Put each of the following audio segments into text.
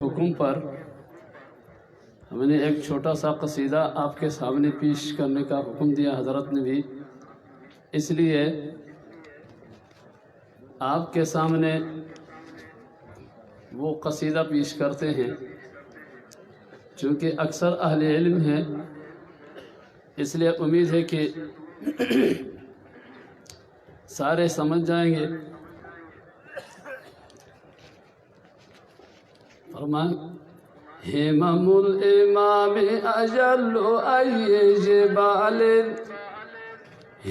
حکم پر ہم نے ایک چھوٹا سا قصیدہ آپ کے سامنے پیش کرنے کا حکم دیا حضرت نے بھی، اس لیے آپ کے سامنے وہ قصیدہ پیش کرتے ہیں۔ چونکہ اکثر اہل علم ہیں، اس لیے امید ہے کہ سارے سمجھ جائیں گے۔ فرمائیں ہمم الامام اجل ای جبال،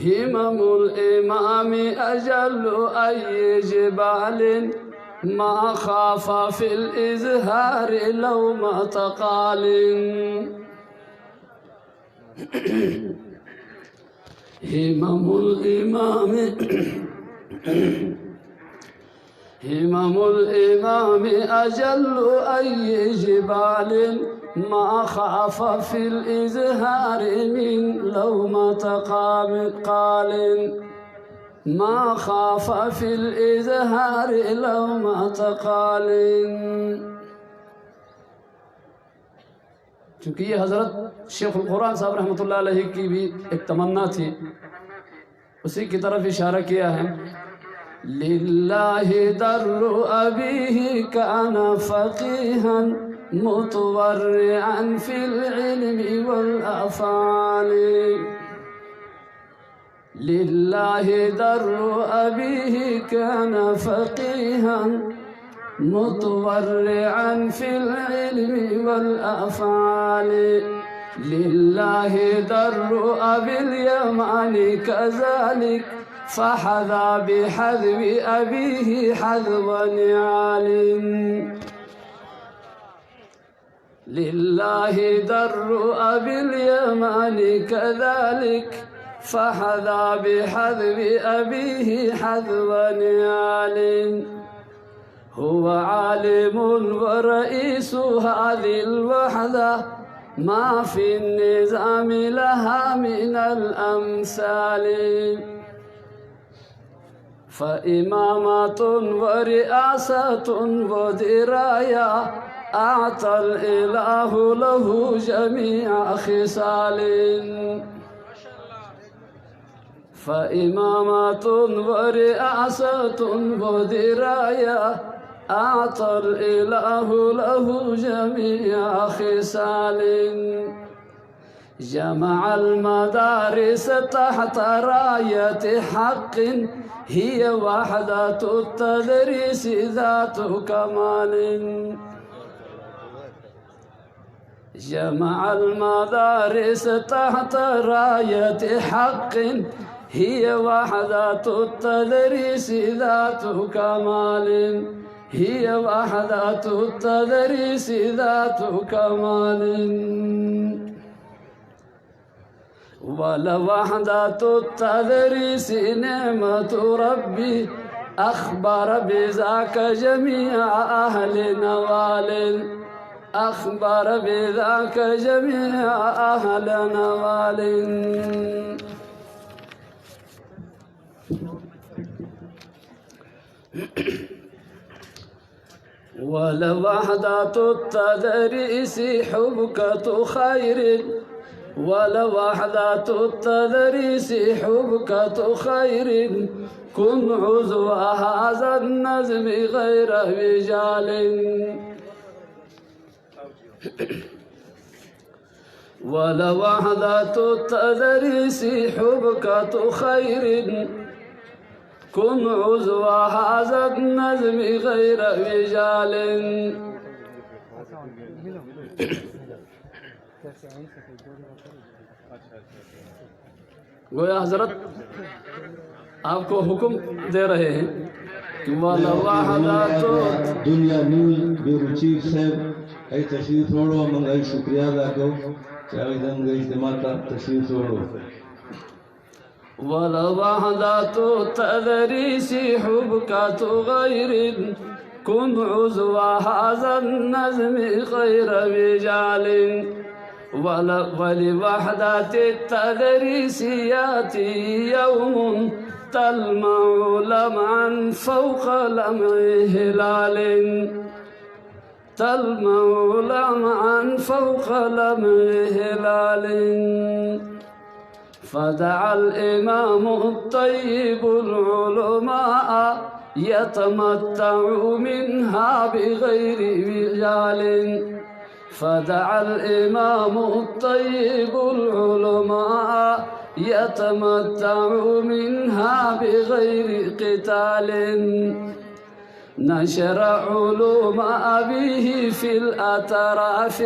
ہمم الامام اجل ای جبال، ما خاف فی الاظہار لومۃ قال۔ ہمم الامام ہمم الامام اجل ای جبال، ما خاف فی الاظہار من لومۃ قال، ما خاف فی الاظہار لومۃ قال۔ چونکہ یہ حضرت شیخ القرآن صاحب رحمۃ اللہ علیہ کی بھی ایک تمنا تھی، اسی کی طرف اشارہ کیا ہے۔ للہ در ابیہ کان فقیہا متورعا فی العلم والافعال، للہ در ابیہ کان فقیہا متورعا فی العلم والافعال، للہ در ابی الیمان کذلک فحذا بحذو ابیہ حذو نعال، للہ در ابی الیمان کذلک فحذا بحذو ابیہ حذو نعال، هو عالم ورئیس هذه الوحدة ما في النظام لها من الأمثال، فإمامة ورئاسة ودراية أعطى الإله له جميع خصال، فإمامة ورئاسة ودراية أعطى الإله له جميع خصال، جمع المدارس تحت راية حق هي وحدة التدريس ذات كمال، جمع المدارس تحت راية حق هي وحدة التدريس ذات كمال، هي وحدة التدريس ذات كمال، ولوحدة التدريس نعمة ربي أخبر بذاك جميع أهل نوال، أخبر بذاك جميع أهل نوال۔ ولوحدة التدريس حبكة خير، ولوحدة التدريس حبكة خير، كن عضو هذا النظم غير وجال، ولوحدة التدريس حبكة خير، كن عضو هذا النظم غير وجال۔ گویا حضرت آپ کو حکم دے رہے ہیں کہ دنیا نیوز بیرو چیف صاحب ای تشریف روڑو، منگ ای شکریہ ادا کرو چاہی دنگ اجتماع تا تشریف روڑو۔ ولوحدة التدريس حبكة غير، كن عضو هذا النظم غير وجال، ولوحدة التدريس يأتي يوم تلمع لمعا فوق لمع هلال، تلمع لمعا فوق لمع هلال فدعا الإمام الطيب العلماء يتمتع منها بغير وجال فدعا الإمام الطيب العلماء يتمتع منها بغير قتال نشر علوم أبيه في الأطراف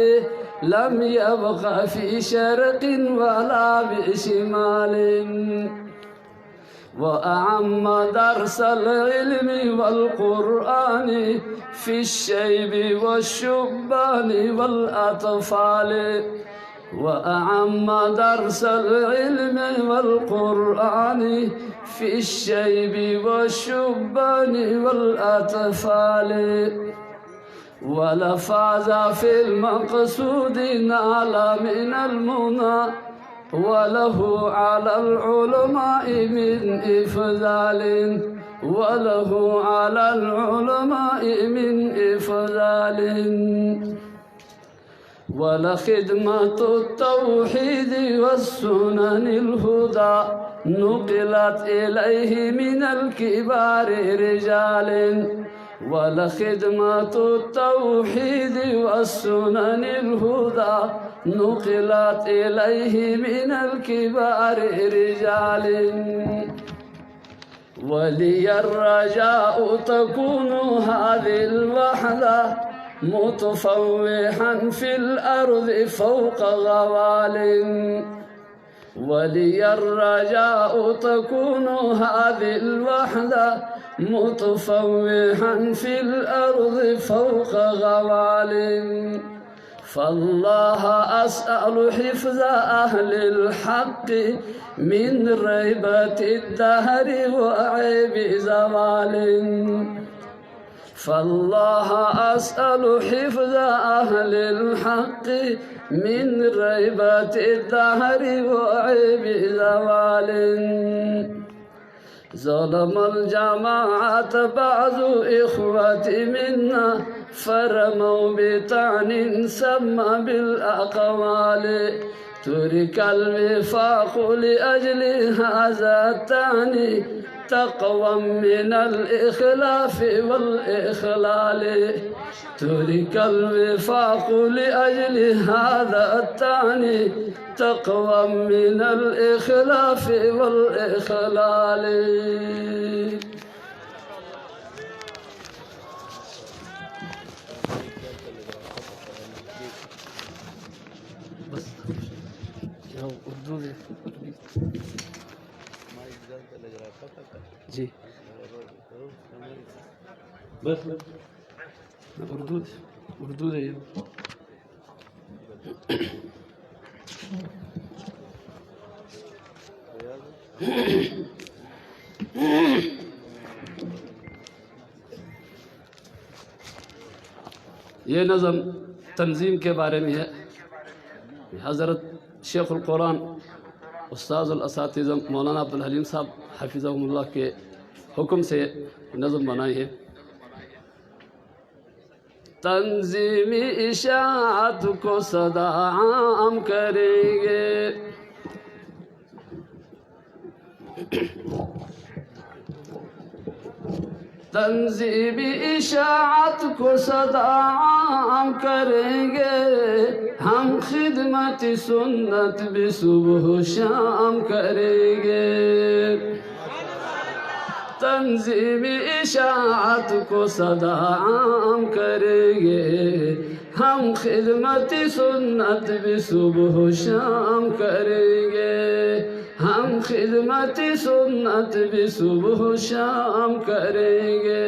لم يبق في شرق ولا بشمال وأعم درس العلم والقرآن في الشيب والشبان والأطفال وأعم درس العلم والقرآن في الشيب والشبان والأطفال ولفاز في المقصود نال من المنى وله على العلماء من إفضال وله على العلماء من إفضال ولخدمة التوحيد والسنن الهدى نقلت إليه من الكبار رجال ولخدمة التوحيد والسنن الهدى نقلت إليه من الكبار رجال ولي الرجاء تكون هذه الوحدة متفوحا في الأرض فوق غوال ولي الرجاء تكون هذه الوحدة متفوحا في الأرض فوق غوال فالله أسأل حفظ أهل الحق من ريبة الدهر وعيب زوال فالله أسأل حفظ أهل الحق من ريبة الدهر وعيب زوال ظلم الجماعة بعض إخوة منا فرموا بطعن سمى بالأقوال ترك الوفاق لأجل هذا التعني تقوى من الإخلاف والإخلال ترك الوفاق لأجل هذا التعني تقوى من الإخلاف والإخلال بس اردو جی بس اردو دے یہ نظم تنظیم کے بارے میں ہے حضرت شیخ القرآن استاذ الاساتذہ مولانا عبدالحلیم صاحب حفظہم اللہ کے حکم سے نظم بنائی ہے تنظیم اشاعت کو صدا عام کریں گے تنظیم اشاعت کو صدا عام کریں گے ہم خدمت سنت بھی صبح و شام کریں گے تنظیم اشاعت کو صدا عام کریں گے ہم خدمت سنت بھی صبح و شام کریں گے ہم خدمت سنت بھی صبح و شام کریں گے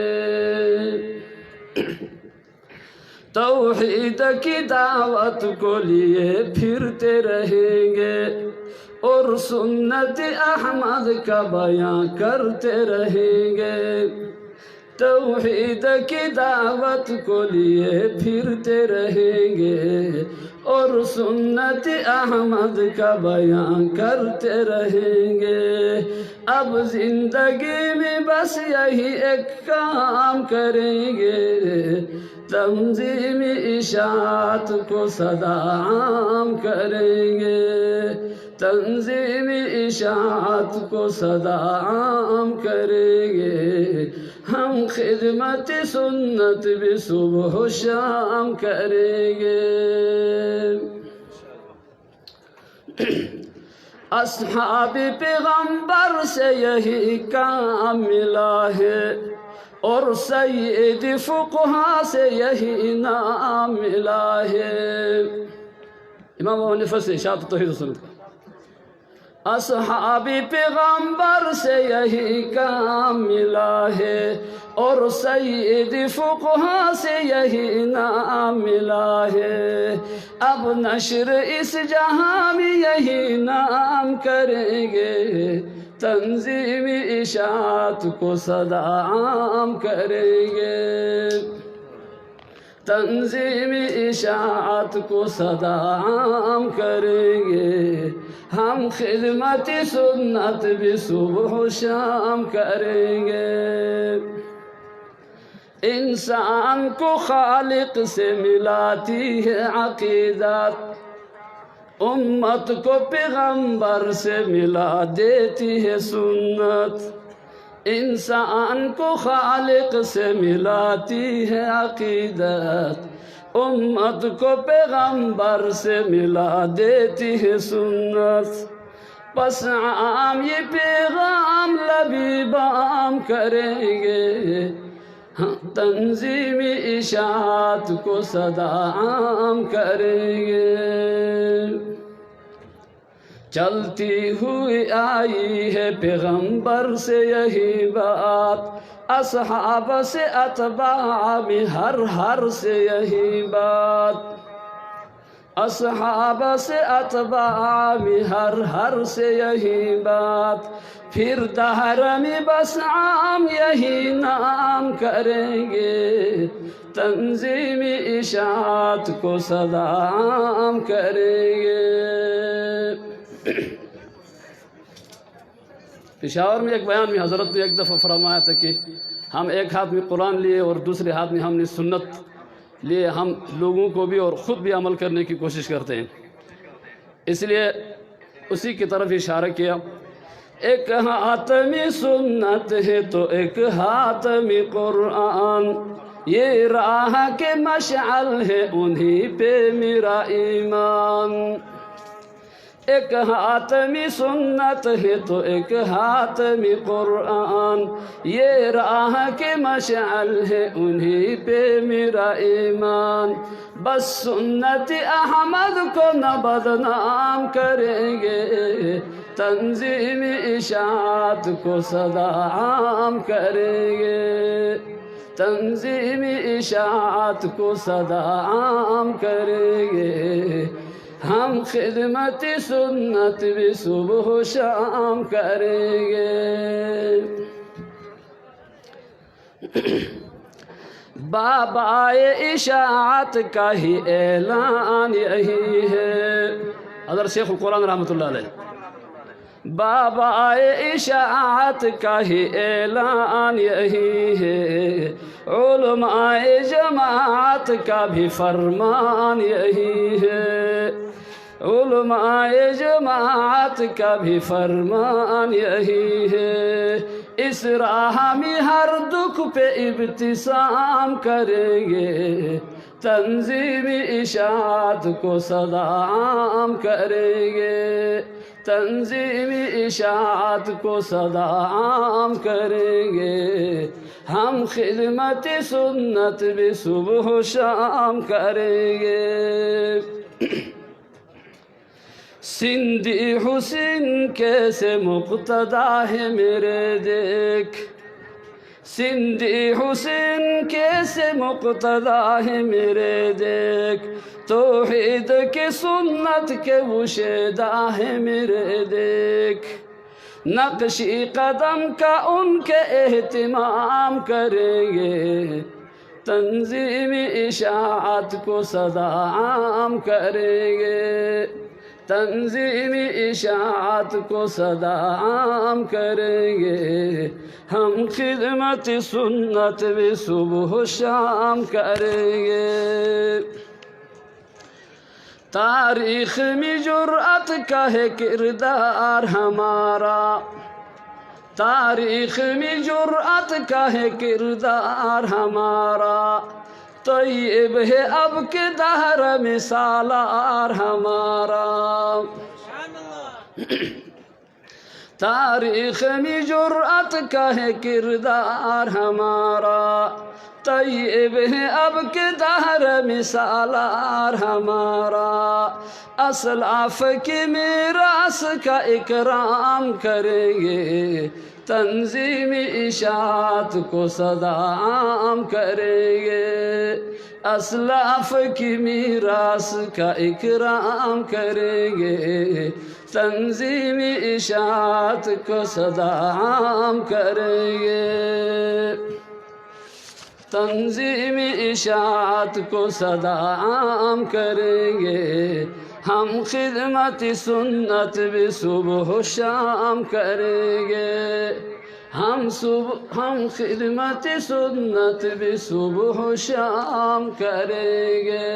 توحید کی دعوت کو لیے پھرتے رہیں گے اور سنت احمد کا بیان کرتے رہیں گے توحید کی دعوت کو لیے پھرتے رہیں گے اور سنت احمد کا بیان کرتے رہیں گے اب زندگی میں بس یہی ایک کام کریں گے تنظیم اشاعت کو صدا عام کریں گے، تنظیم اشاعت کو صدا عام کریں گے، ہم خدمت سنت بھی صبح و شام کریں گے۔ اصحاب پیغمبر سے یہی کام ملا ہے، اور سید فقہا سے یہی نام ملا ہے۔ امام ابو حنیفہ سے اشاعت توحید و سنت۔ اصحاب پیغمبر سے یہی کام ملا ہے، اور سید فقہا سے یہی نام ملا ہے، اب نشر اس جہاں میں یہی نام کریں گے، تنظیم اشاعت کو صدا عام کریں گے، تنظیم اشاعت کو صدا عام کریں گے، ہم خدمت سنت بھی صبح و شام کریں گے۔ انسان کو خالق سے ملاتی ہے عقیدت، امت کو پیغمبر سے ملا دیتی ہے سنت، انسان کو خالق سے ملاتی ہے عقیدت، امت کو پیغمبر سے ملا دیتی ہے سنت، پس عام یہ پیغام لبیب عام کریں گے، تنظیم اشاعت کو صدا عام کریں گے۔ چلتی ہوئی آئی ہے پیغمبر سے یہی بات، اصحاب سے اتباع میں ہر سے یہی بات، اصحاب سے اتباع میں ہر سے یہی بات، پھر دہر میں بس عام یہی نام کریں گے، تنظیم اشاعت کو صدا عام کریں گے۔ پشاور میں ایک بیان میں حضرت نے ایک دفعہ فرمایا تھا کہ ہم ایک ہاتھ میں قرآن لیے اور دوسرے ہاتھ میں ہم نے سنت لیے، ہم لوگوں کو بھی اور خود بھی عمل کرنے کی کوشش کرتے ہیں، اس لیے اسی کی طرف اشارہ کیا۔ ایک ہاتھ میں سنت ہے تو ایک ہاتھ میں قرآن، یہ راہ کے مشعل ہے انہی پہ میرا ایمان، ایک ہاتھ میں سنت ہے تو ایک ہاتھ میں قرآن، یہ راہ کے مشعل ہے انہی پہ میرا ایمان، بس سنت احمد کو نہ بدنام کریں گے، تنظیم اشاعت کو صدا عام کریں گے، تنظیم اشاعت کو صدا عام کریں گے، ہم خدمت سنت بھی صبح و شام کریں گے۔ بابائے اشاعت کا ہی اعلان یہی ہے، حضرت شیخ القرآن رحمۃ اللہ علیہ، بابائے اشاعت کا ہی اعلان یہی ہے، علماء جماعت کا بھی فرمان یہی ہے، علماء جماعت کا بھی فرمان یہی ہے، اس راہ میں ہر دکھ پہ ابتسام کریں گے، تنظیم اشاعت کو صدا عام کریں گے، تنظیم اشاعت کو صدا عام کریں گے، ہم خدمت سنت بھی صبح و شام کریں گے۔ سندھی حسین کیسے مقتدا ہے میرے دیکھ، سندھی حسین کیسے مقتدا ہے میرے دیکھ، توحید کے سنت کے وہ شیدا ہے میرے دیکھ، نقشی قدم کا ان کے اہتمام کریں گے، تنظیم اشاعت کو صدا عام کریں گے، تنظیم اشاعت کو صدا عام کریں گے، ہم خدمت سنت بھی صبح و شام کریں گے۔ تاریخ میں جرأت کا ہے کردار ہمارا، تاریخ میں جرأت کا ہے کردار ہمارا، طیب ہے اب کے دہر میں سالار ہمارا۔ تاریخ میں جرأت کا ہے کردار ہمارا، طیب ہے اب کے دہر میں سالار ہمارا، اسلاف کے میراث کا اکرام کریں گے، تنظیم اشاعت کو صدا عام کریں گے، اسلاف کی میراث کا اکرام کریں گے، تنظیم اشاعت کو صدا عام کریں گے، تنظیم اشاعت کو صدا عام کریں گے، ہم خدمت سنت بھی صبح و شام کریں گے، ہم خدمت سنت بھی صبح و شام کریں گے۔